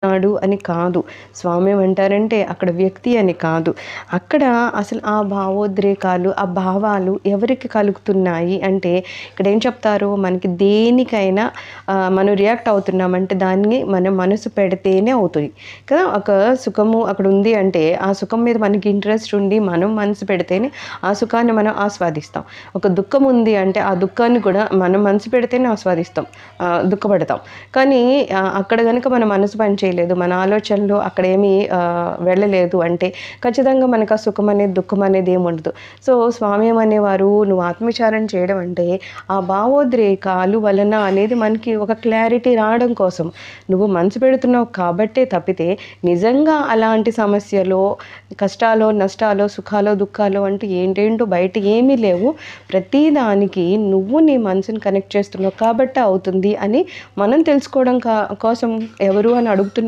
నాడు అని కాదు. స్వామి ఏమంటారంటే అక్కడ వ్యక్తి అని కాదు. అక్కడ అసలు ఆ భావోద్రేకాలు, ఆ భావాలు ఎవరికి కలుగుతున్నాయి అంటే ఇక్కడ ఏం చెప్తారు, మనకి దేనికైనా మనం రియాక్ట్ అవుతున్నామంటే దాన్ని మన మనసు పెడితేనే అవుతుంది కదా. ఒక సుఖము అక్కడ ఉంది అంటే ఆ సుఖం మీద మనకి ఇంట్రెస్ట్ ఉండి మనం మనసు పెడితేనే ఆ సుఖాన్ని మనం ఆస్వాదిస్తాం. ఒక దుఃఖం ఉంది అంటే ఆ దుఃఖాన్ని కూడా మనం మనసు పెడితేనే ఆస్వాదిస్తాం, దుఃఖపడతాం. కానీ అక్కడ కనుక మన మనసు పని చేయలేదు, మన ఆలోచనలు అక్కడేమీ వెళ్ళలేదు అంటే ఖచ్చితంగా మనకు ఆ సుఖం అనేది దుఃఖం అనేది ఏమి ఉండదు. సో స్వామి ఏమనేవారు, నువ్వు ఆత్మవిచారణ చేయడం అంటే ఆ భావోద్రేకాలు వలన అనేది మనకి ఒక క్లారిటీ రావడం కోసం నువ్వు మనసు పెడుతున్నావు కాబట్టే తప్పితే నిజంగా అలాంటి సమస్యలో కష్టాలు నష్టాలు సుఖాలు దుఃఖాలు అంటూ ఏంటేంటో బయట ఏమీ లేవు. ప్రతిదానికి నువ్వు నీ మనసుని కనెక్ట్ చేస్తున్నావు కాబట్టి అవుతుంది అని మనం తెలుసుకోవడం కోసం ఎవరు అని అడుగుతున్నారు.